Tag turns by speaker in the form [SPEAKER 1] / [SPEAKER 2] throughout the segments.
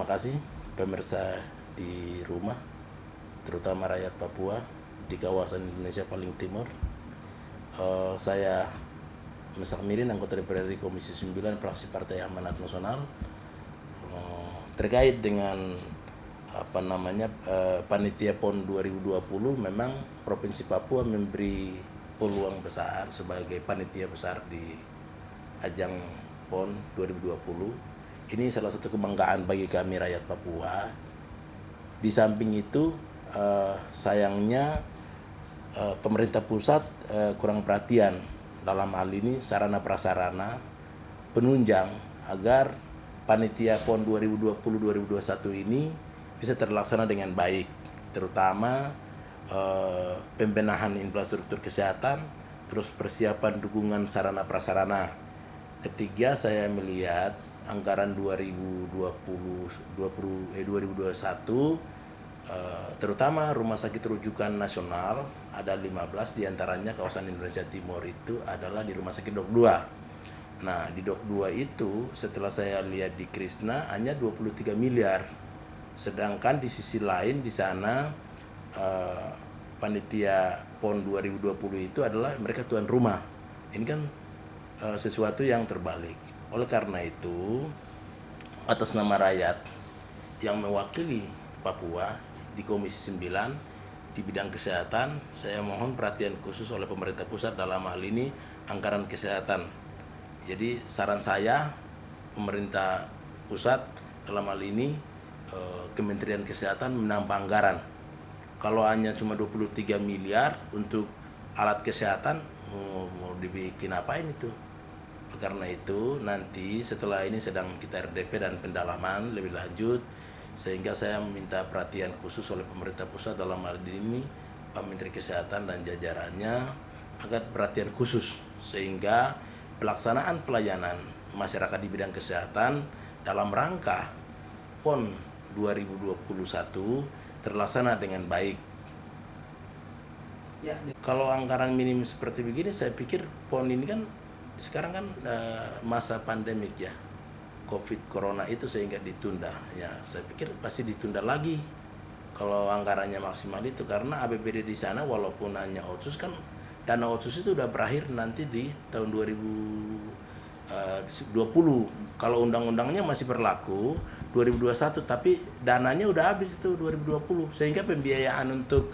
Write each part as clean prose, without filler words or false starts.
[SPEAKER 1] kasih pemirsa di rumah, terutama rakyat Papua di kawasan Indonesia paling timur. Saya Mesak Mirin, anggota DPR RI Komisi 9 fraksi Partai Amanat Nasional, terkait dengan panitia PON 2020. Memang Provinsi Papua memberi peluang besar sebagai panitia besar di ajang PON 2020. Ini salah satu kebanggaan bagi kami rakyat Papua. Di samping itu sayangnya pemerintah pusat kurang perhatian dalam hal ini sarana prasarana penunjang agar panitia PON 2020-2021 ini bisa terlaksana dengan baik, terutama pembenahan infrastruktur kesehatan, terus persiapan dukungan sarana prasarana. Ketiga, saya melihat anggaran 2021 terutama rumah sakit rujukan nasional ada 15, diantaranya kawasan Indonesia Timur itu adalah di rumah sakit Dok 2. Nah, di Dok 2 itu setelah saya lihat di Krisna hanya 23 miliar. Sedangkan di sisi lain di sana panitia PON 2020 itu adalah mereka tuan rumah. Ini kan sesuatu yang terbalik. Oleh karena itu, atas nama rakyat yang mewakili Papua di Komisi 9 di bidang kesehatan, saya mohon perhatian khusus oleh pemerintah pusat dalam hal ini anggaran kesehatan. Jadi saran saya, pemerintah pusat dalam hal ini Kementerian Kesehatan menambah anggaran. Kalau hanya cuma 23 miliar untuk alat kesehatan, mau dibikin apain itu? Karena itu nanti setelah ini sedang kita RDP dan pendalaman lebih lanjut, sehingga saya meminta perhatian khusus oleh pemerintah pusat dalam hal ini Pak Menteri Kesehatan dan jajarannya agar perhatian khusus sehingga pelaksanaan pelayanan masyarakat di bidang kesehatan dalam rangka PON 2021 terlaksana dengan baik. Kalau anggaran minim seperti begini, saya pikir PON ini kan sekarang kan masa pandemik ya, COVID Corona itu, sehingga ditunda. Ya, saya pikir pasti ditunda lagi kalau anggarannya maksimal itu, karena APBD di sana walaupun hanya otsus kan dana otsus itu udah berakhir nanti di tahun 2020. Kalau undang-undangnya masih berlaku 2021, tapi dananya udah habis itu 2020, sehingga pembiayaan untuk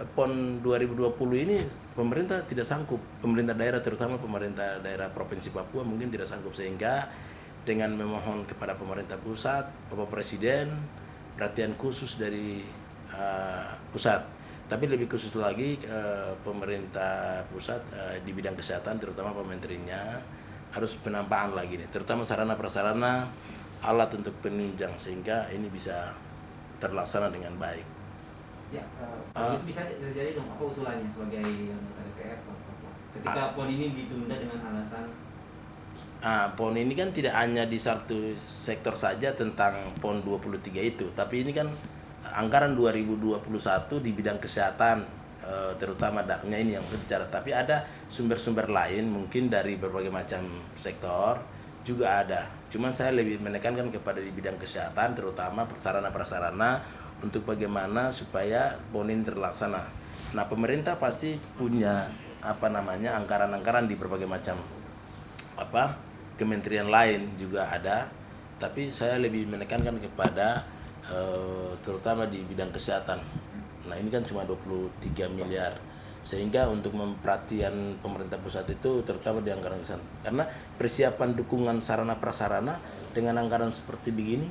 [SPEAKER 1] PON 2020 ini pemerintah tidak sanggup, pemerintah daerah terutama pemerintah daerah Provinsi Papua mungkin tidak sanggup, sehingga dengan memohon kepada pemerintah pusat, Bapak Presiden, perhatian khusus dari pusat, tapi lebih khusus lagi pemerintah pusat di bidang kesehatan terutama Pak Menterinya harus penambahan lagi nih, terutama sarana prasarana alat untuk penunjang sehingga ini bisa terlaksana dengan baik.
[SPEAKER 2] Ya, itu bisa terjadi dong, apa usulannya sebagai anggota DPR ketika PON ini ditunda dengan alasan
[SPEAKER 1] PON ini kan tidak hanya di satu sektor saja tentang PON 23 itu, tapi ini kan anggaran 2021 di bidang kesehatan, terutama daknya ini yang saya bicara, tapi ada sumber-sumber lain mungkin dari berbagai macam sektor juga ada. Cuman saya lebih menekankan kepada di bidang kesehatan, terutama sarana-prasarana untuk bagaimana supaya PON ini terlaksana. Nah, pemerintah pasti punya anggaran-anggaran di berbagai macam kementerian lain juga ada, tapi saya lebih menekankan kepada terutama di bidang kesehatan. Nah, ini kan cuma 23 miliar, sehingga untuk memperhatian pemerintah pusat itu terutama di anggaran kesehatan, karena persiapan dukungan sarana prasarana dengan anggaran seperti begini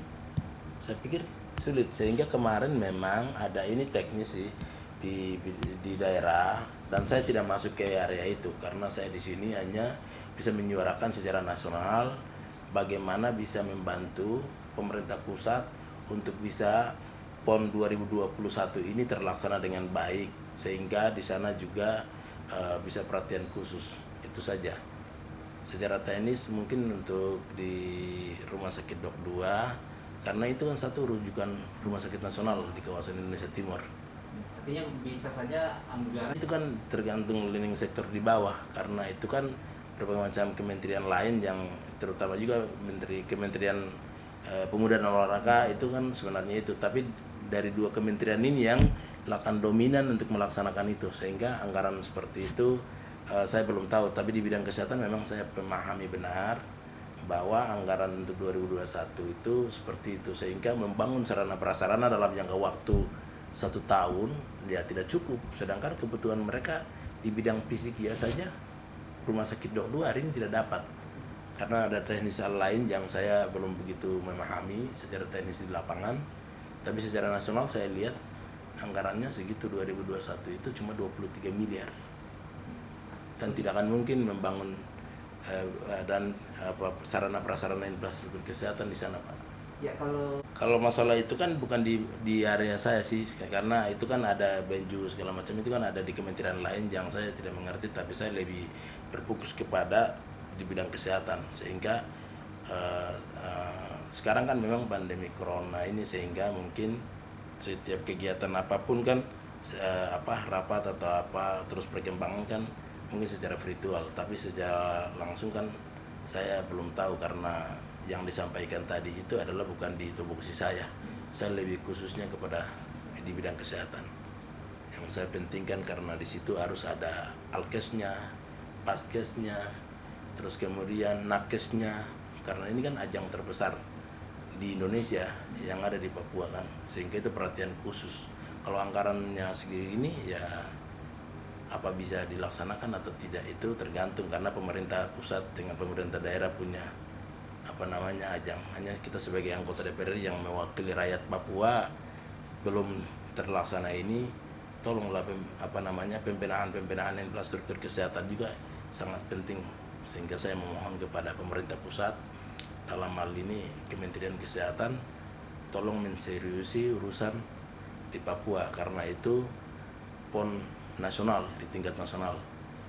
[SPEAKER 1] saya pikir sulit, sehingga kemarin memang ada ini teknis sih di daerah, dan saya tidak masuk ke area itu karena saya di sini hanya bisa menyuarakan secara nasional bagaimana bisa membantu pemerintah pusat untuk bisa PON 2021 ini terlaksana dengan baik, sehingga di sana juga bisa perhatian khusus. Itu saja. Secara teknis mungkin untuk di Rumah Sakit Dok 2, karena itu kan satu rujukan rumah sakit nasional di kawasan Indonesia Timur.
[SPEAKER 2] Artinya bisa saja anggaran
[SPEAKER 1] itu kan tergantung leading sektor di bawah, karena itu kan berbagai macam kementerian lain yang terutama juga Kementerian pemuda dan olahraga itu kan sebenarnya itu, tapi dari dua kementerian ini yang akan dominan untuk melaksanakan itu, sehingga anggaran seperti itu saya belum tahu. Tapi di bidang kesehatan memang saya memahami benar bahwa anggaran untuk 2021 itu seperti itu, sehingga membangun sarana prasarana dalam jangka waktu 1 tahun ya tidak cukup, sedangkan kebutuhan mereka di bidang fisik ya saja rumah sakit Dok 2 hari ini tidak dapat karena ada teknis hal lain yang saya belum begitu memahami secara teknis di lapangan. Tapi secara nasional saya lihat anggarannya segitu 2021 itu cuma 23 miliar dan tidak akan mungkin membangun dan sarana prasarana infrastruktur kesehatan di sana, Pak.
[SPEAKER 2] Ya
[SPEAKER 1] Kalau masalah itu kan bukan di area saya sih, karena itu kan ada Benju segala macam, itu kan ada di kementerian lain yang saya tidak mengerti, tapi saya lebih berfokus kepada di bidang kesehatan, sehingga sekarang kan memang pandemi corona ini, sehingga mungkin setiap kegiatan apapun kan rapat atau apa terus perkembangan kan mungkin secara virtual, tapi secara langsung kan saya belum tahu karena yang disampaikan tadi itu adalah bukan di tupoksi saya. Saya lebih khususnya kepada di bidang kesehatan. Yang saya pentingkan karena di situ harus ada alkesnya, paskesnya, terus kemudian nakesnya, karena ini kan ajang terbesar di Indonesia yang ada di Papua kan, sehingga itu perhatian khusus. Kalau anggarannya segini ya apa bisa dilaksanakan atau tidak itu tergantung, karena pemerintah pusat dengan pemerintah daerah punya ajang. Hanya kita sebagai anggota DPR yang mewakili rakyat Papua belum terlaksana ini, tolonglah pembenahan infrastruktur kesehatan juga sangat penting, sehingga saya memohon kepada pemerintah pusat dalam hal ini Kementerian Kesehatan tolong menseriusi urusan di Papua, karena itu PON nasional di tingkat nasional,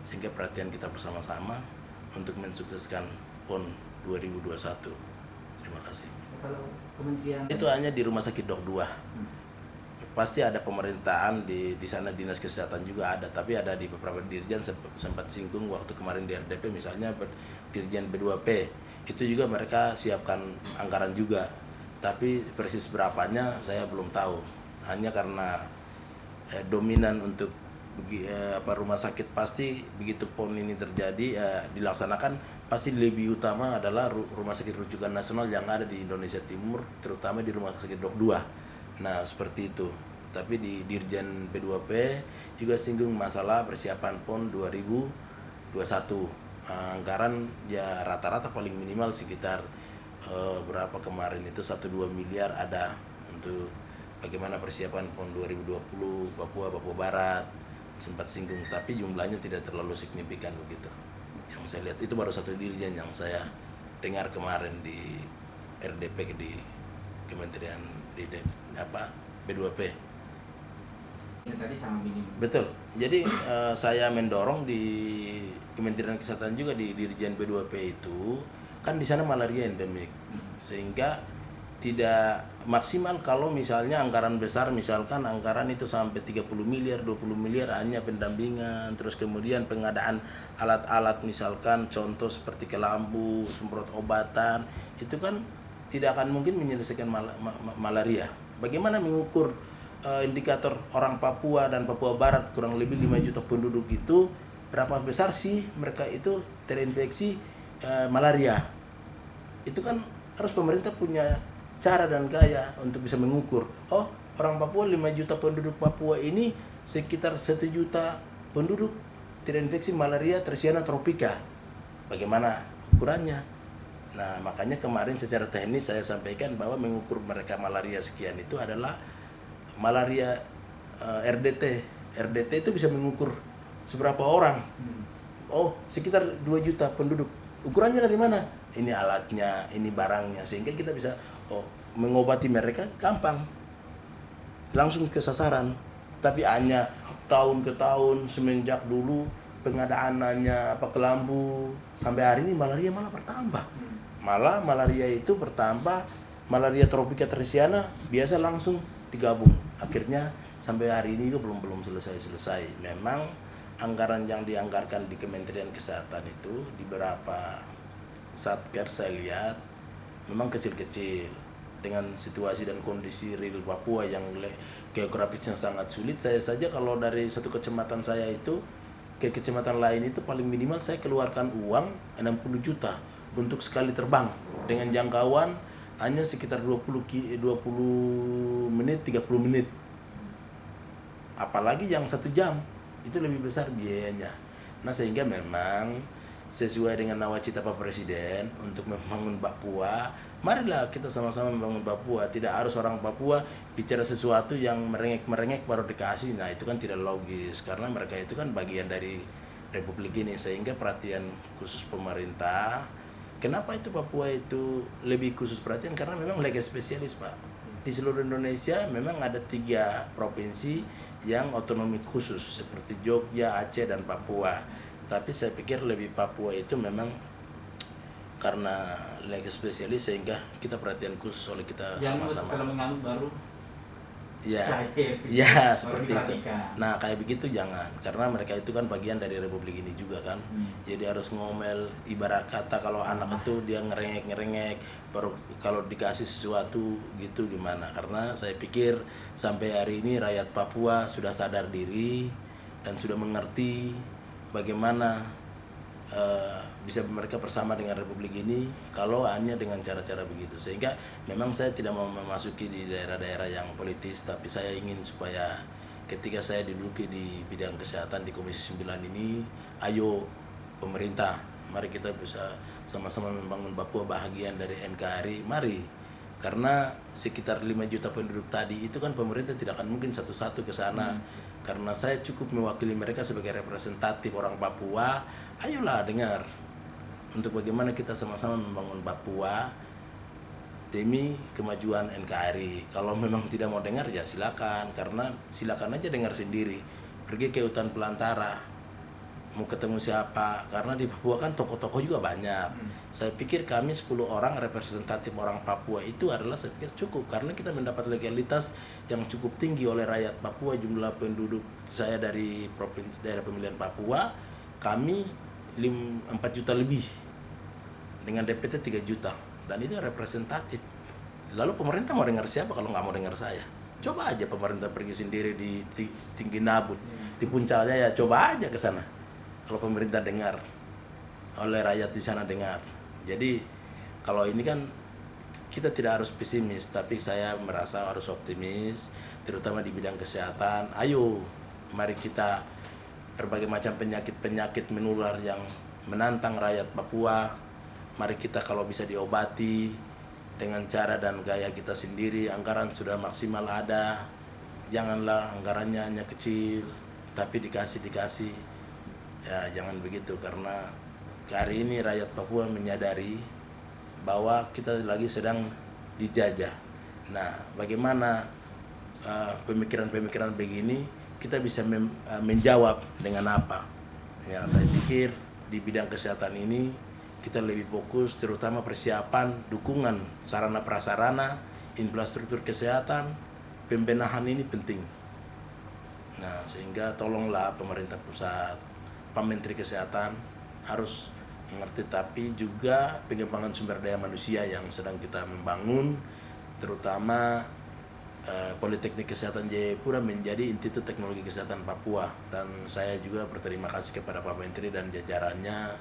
[SPEAKER 1] sehingga perhatian kita bersama-sama untuk mensukseskan PON 2021. Terima kasih.
[SPEAKER 2] kalau kementerian
[SPEAKER 1] Itu hanya di rumah sakit Dok 2. Pasti ada pemerintahan di sana, dinas kesehatan juga ada, tapi ada di beberapa dirjen sempat singgung waktu kemarin di RDP, misalnya dirjen B2P itu juga mereka siapkan anggaran juga, tapi persis berapanya saya belum tahu. Hanya karena dominan untuk rumah sakit, pasti begitu PON ini terjadi dilaksanakan, pasti lebih utama adalah rumah sakit rujukan nasional yang ada di Indonesia Timur, terutama di rumah sakit Dok 2. Nah seperti itu. Tapi di Dirjen B2P juga singgung masalah persiapan PON 2021. Anggaran ya rata-rata paling minimal sekitar berapa kemarin itu 1-2 miliar ada untuk bagaimana persiapan PON 2020 Papua Barat, sempat singgung, tapi jumlahnya tidak terlalu signifikan begitu. Yang saya lihat itu baru 1 dirjen yang saya dengar kemarin di RDP di Kementerian B2P.
[SPEAKER 2] yang tadi sama minim.
[SPEAKER 1] Betul. Jadi saya mendorong di Kementerian Kesehatan juga di Dirjen B2P itu kan di sana malaria endemik, sehingga tidak maksimal kalau misalnya anggaran besar, misalkan anggaran itu sampai 30 miliar, 20 miliar hanya pendampingan, terus kemudian pengadaan alat-alat, misalkan contoh seperti kelambu, semprot obatan, itu kan tidak akan mungkin menyelesaikan malaria. Bagaimana mengukur indikator orang Papua dan Papua Barat kurang lebih 5 juta penduduk itu berapa besar sih mereka itu terinfeksi malaria? Itu kan harus pemerintah punya cara dan gaya untuk bisa mengukur. Oh, orang Papua 5 juta penduduk Papua ini sekitar 1 juta penduduk terinfeksi malaria Theraciana tropica. Bagaimana ukurannya? Nah, makanya kemarin secara teknis saya sampaikan bahwa mengukur mereka malaria sekian itu adalah malaria RDT. RDT itu bisa mengukur seberapa orang. Oh, sekitar 2 juta penduduk. Ukurannya dari mana? Ini alatnya, ini barangnya, sehingga kita bisa mengobati mereka gampang, langsung ke sasaran. Tapi hanya tahun ke tahun semenjak dulu pengadaannya kelambu sampai hari ini malaria malah bertambah. Malah malaria itu bertambah, malaria tropika Theraciana biasa langsung digabung. Akhirnya sampai hari ini juga belum selesai. Memang anggaran yang dianggarkan di Kementerian Kesehatan itu di beberapa satker saya lihat memang kecil-kecil dengan situasi dan kondisi real Papua yang geografisnya sangat sulit. Saya saja kalau dari satu kecamatan saya itu ke kecamatan lain itu paling minimal saya keluarkan uang 60 juta untuk sekali terbang dengan jangkauan hanya sekitar 20 menit 30 menit, apalagi yang 1 jam itu lebih besar biayanya. Nah sehingga memang sesuai dengan nawacita Pak Presiden untuk membangun Papua, marilah kita sama-sama membangun Papua. Tidak harus orang Papua bicara sesuatu yang merengek-merengek baru dikasih. Nah itu kan tidak logis, karena mereka itu kan bagian dari Republik ini. Sehingga perhatian khusus pemerintah, kenapa itu Papua itu lebih khusus perhatian, karena memang lega spesialis Pak. Di seluruh Indonesia memang ada 3 provinsi yang otonomi khusus seperti Jogja, Aceh, dan Papua. Tapi saya pikir lebih Papua itu memang karena lega spesialis sehingga kita perhatian khusus oleh kita
[SPEAKER 2] Jangan
[SPEAKER 1] sama-sama.
[SPEAKER 2] kalau menganut baru
[SPEAKER 1] Ya,
[SPEAKER 2] cair.
[SPEAKER 1] ya
[SPEAKER 2] Baru
[SPEAKER 1] seperti itu.
[SPEAKER 2] diperhatikan.
[SPEAKER 1] Nah kayak begitu jangan, karena mereka itu kan bagian dari Republik ini juga kan. Jadi harus ngomel, ibarat kata kalau anak itu dia ngerengek, baru kalau dikasih sesuatu gitu gimana. Karena saya pikir sampai hari ini rakyat Papua sudah sadar diri dan sudah mengerti bagaimana bisa mereka bersama dengan Republik ini kalau hanya dengan cara-cara begitu. Sehingga memang saya tidak mau memasuki di daerah-daerah yang politis, tapi saya ingin supaya ketika saya diduduki di bidang kesehatan di Komisi 9 ini, ayo pemerintah, mari kita bisa sama-sama membangun Papua bahagian dari NKRI, mari. Karena sekitar 5 juta penduduk tadi itu kan pemerintah tidak akan mungkin satu-satu ke sana. Karena saya cukup mewakili mereka sebagai representatif orang Papua, ayolah dengar untuk bagaimana kita sama-sama membangun Papua demi kemajuan NKRI. Kalau memang tidak mau dengar ya silakan, karena silakan aja dengar sendiri. Pergi ke hutan belantara, mau ketemu siapa, karena di Papua kan tokoh-tokoh juga banyak. Saya pikir kami 10 orang representatif orang Papua itu adalah saya pikir cukup, karena kita mendapat legalitas yang cukup tinggi oleh rakyat Papua. Jumlah penduduk saya dari provinsi daerah pemilihan Papua, kami 4 juta lebih dengan DPT 3 juta, dan itu representatif. Lalu pemerintah mau dengar siapa kalau nggak mau dengar saya? Coba aja pemerintah pergi sendiri di Tinggi Nabut, di puncaknya ya, coba aja ke sana. Kalau pemerintah dengar, oleh rakyat di sana dengar. Jadi kalau ini kan kita tidak harus pesimis, tapi saya merasa harus optimis, terutama di bidang kesehatan. Ayo, mari kita, berbagai macam penyakit menular yang menantang rakyat Papua, mari kita kalau bisa diobati dengan cara dan gaya kita sendiri. Anggaran sudah maksimal ada, janganlah anggarannya hanya kecil tapi dikasih ya, jangan begitu. Karena hari ini rakyat Papua menyadari bahwa kita lagi sedang dijajah. Nah bagaimana pemikiran-pemikiran begini kita bisa menjawab dengan apa ya. Saya pikir di bidang kesehatan ini kita lebih fokus, terutama persiapan, dukungan sarana prasarana, infrastruktur kesehatan, pembenahan ini penting. Nah sehingga tolonglah pemerintah pusat, Pak Menteri Kesehatan harus mengerti, tapi juga pengembangan sumber daya manusia yang sedang kita membangun, terutama Politeknik Kesehatan Jayapura menjadi Institut Teknologi Kesehatan Papua. Dan saya juga berterima kasih kepada Pak Menteri dan jajarannya,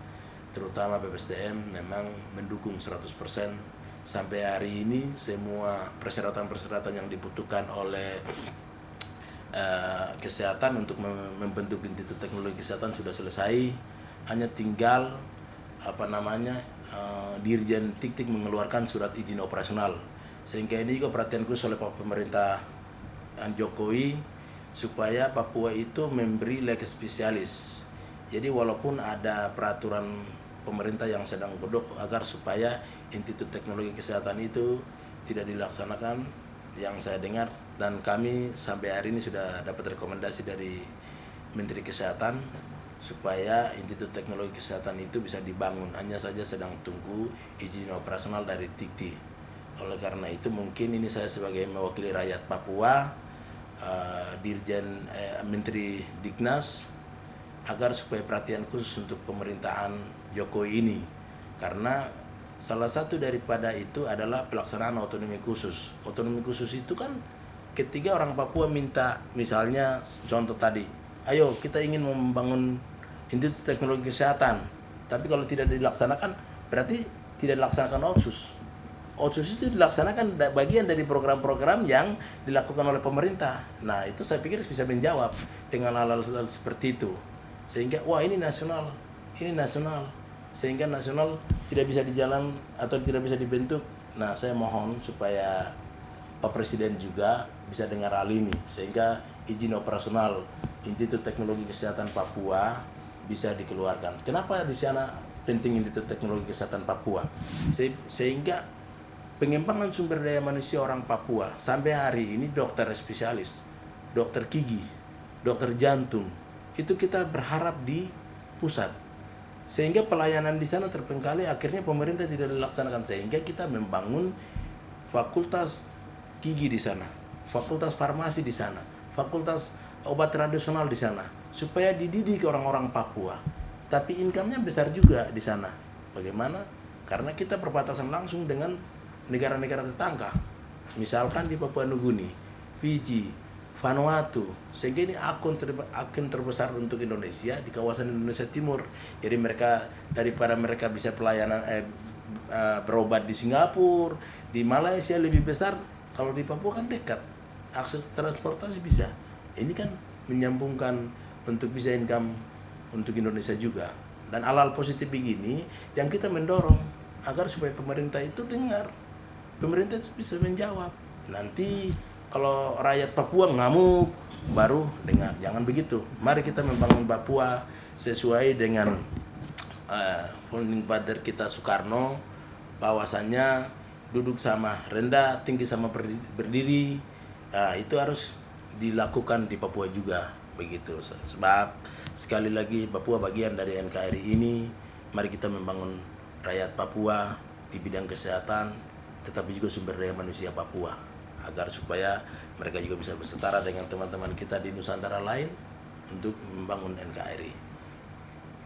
[SPEAKER 1] terutama BPSDM memang mendukung 100%. Sampai hari ini semua persyaratan-persyaratan yang dibutuhkan oleh kesehatan untuk membentuk Institut Teknologi Kesehatan sudah selesai. Hanya tinggal Dirjen Tik-Tik mengeluarkan surat izin operasional. Sehingga ini juga perhatian khusus oleh Pak Pemerintah Jokowi supaya Papua itu memberi leg spesialis. Jadi walaupun ada peraturan pemerintah yang sedang godok agar supaya Institut Teknologi Kesehatan itu tidak dilaksanakan, yang saya dengar, dan kami sampai hari ini sudah dapat rekomendasi dari Menteri Kesehatan supaya Institut Teknologi Kesehatan itu bisa dibangun, hanya saja sedang tunggu izin operasional dari Tik-Tik. Oleh karena itu mungkin ini saya sebagai mewakili rakyat Papua, Menteri Dignas, agar supaya perhatian khusus untuk pemerintahan Jokowi ini, karena Salah satu daripada itu adalah pelaksanaan otonomi khusus. Otonomi khusus itu kan ketika orang Papua minta, misalnya contoh tadi, ayo kita ingin membangun Institut Teknologi Kesehatan, tapi kalau tidak dilaksanakan berarti tidak dilaksanakan Otsus. Otsus itu dilaksanakan bagian dari program-program yang dilakukan oleh pemerintah. Nah itu saya pikir bisa menjawab dengan hal-hal seperti itu, sehingga wah ini nasional, sehingga nasional tidak bisa dijalan atau tidak bisa dibentuk. Nah saya mohon supaya Pak Presiden juga bisa dengar hal ini, sehingga izin operasional Institut Teknologi Kesehatan Papua bisa dikeluarkan. Kenapa di sana penting Institut Teknologi Kesehatan Papua? Sehingga pengembangan sumber daya manusia orang Papua sampai hari ini dokter spesialis, dokter gigi, dokter jantung, itu kita berharap di pusat. Sehingga pelayanan di sana terpengkali, akhirnya pemerintah tidak dilaksanakan, sehingga kita membangun fakultas gigi di sana, fakultas farmasi di sana, fakultas obat tradisional di sana, supaya dididik orang-orang Papua. Tapi income-nya besar juga di sana. Bagaimana? Karena kita berbatasan langsung dengan negara-negara tetangga. Misalkan di Papua Nugini, Fiji, Vanuatu, sehingga ini akun terbesar untuk Indonesia di kawasan Indonesia Timur. Jadi mereka, daripada mereka bisa pelayanan berobat di Singapura, di Malaysia lebih besar, kalau di Papua kan dekat, akses transportasi bisa. Ini kan menyambungkan untuk bisa income untuk Indonesia juga. Dan hal-hal positif begini yang kita mendorong agar supaya pemerintah itu dengar, pemerintah itu bisa menjawab. Nanti kalau rakyat Papua ngamuk, baru dengar. Jangan begitu. Mari kita membangun Papua sesuai dengan founding father kita Soekarno, bahwasannya duduk sama rendah, tinggi sama berdiri. Nah, itu harus dilakukan di Papua juga begitu. Sebab sekali lagi Papua bagian dari NKRI ini. Mari kita membangun rakyat Papua di bidang kesehatan, tetapi juga sumber daya manusia Papua, agar supaya mereka juga bisa bersetara dengan teman-teman kita di Nusantara lain untuk membangun NKRI.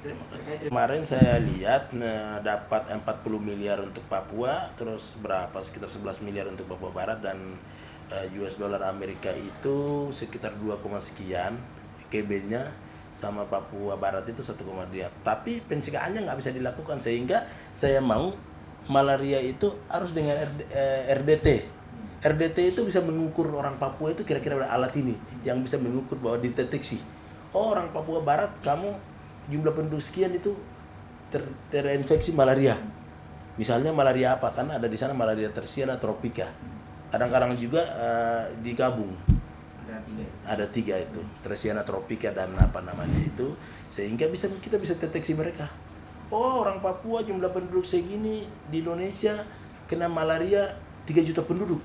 [SPEAKER 1] Terima kasih. Kemarin saya lihat dapat 40 miliar untuk Papua, terus berapa, sekitar 11 miliar untuk Papua Barat, dan US dollar Amerika itu sekitar 2, sekian. KB-nya sama Papua Barat itu 1,2. Tapi pencegahannya nggak bisa dilakukan, sehingga saya mau malaria itu harus dengan RDT. RDT itu bisa mengukur orang Papua itu kira-kira alat ini yang bisa mengukur bahwa dideteksi. Oh, orang Papua Barat kamu jumlah penduduk sekian itu terinfeksi malaria. Misalnya malaria apa? Kan ada di sana malaria Tersiana tropika. Kadang-kadang juga digabung. Ada 3 itu, Tersiana tropika dan apa namanya itu, sehingga kita bisa deteksi mereka. Oh, orang Papua jumlah penduduk segini di Indonesia kena malaria 3 juta penduduk.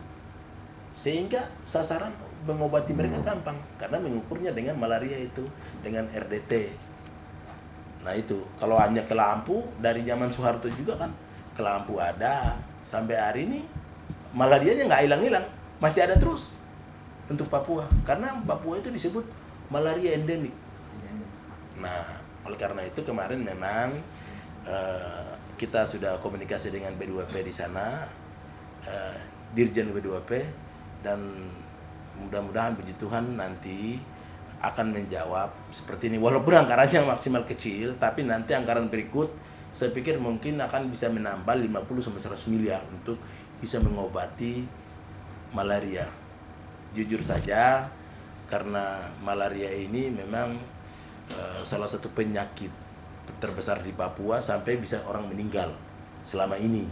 [SPEAKER 1] Sehingga sasaran mengobati mereka gampang karena mengukurnya dengan malaria itu dengan RDT. Nah itu, kalau hanya ke lampu dari zaman Soeharto juga kan, ke lampu ada sampai hari ini malarianya nggak hilang-hilang, masih ada terus untuk Papua, karena Papua itu disebut malaria endemik. Nah oleh karena itu kemarin memang kita sudah komunikasi dengan B2P di sana, Dirjen B2P, dan mudah-mudahan puji Tuhan nanti akan menjawab seperti ini, walaupun anggarannya maksimal kecil, tapi nanti anggaran berikut saya pikir mungkin akan bisa menambah 50-100 miliar untuk bisa mengobati malaria. Jujur saja, karena malaria ini memang salah satu penyakit terbesar di Papua sampai bisa orang meninggal selama ini.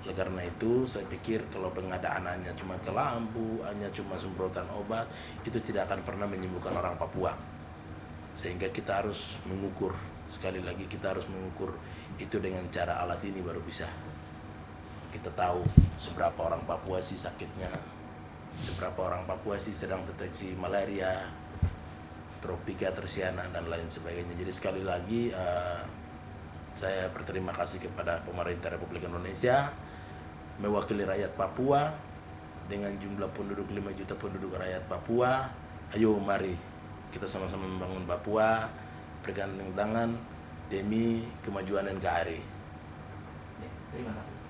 [SPEAKER 1] Oleh karena itu saya pikir kalau pengadaan hanya cuma ke lampu, hanya cuma semprotan obat, itu tidak akan pernah menyembuhkan orang Papua. Sehingga kita harus mengukur, sekali lagi kita harus mengukur itu dengan cara alat ini, baru bisa kita tahu seberapa orang Papua sih sakitnya, seberapa orang Papua sih sedang deteksi malaria, tropika, tersiana, dan lain sebagainya. Jadi sekali lagi saya berterima kasih kepada pemerintah Republik Indonesia mewakili rakyat Papua dengan jumlah penduduk 5 juta penduduk rakyat Papua. Ayo mari kita sama-sama membangun Papua bergandeng tangan demi kemajuan NKRI.
[SPEAKER 2] Terima kasih.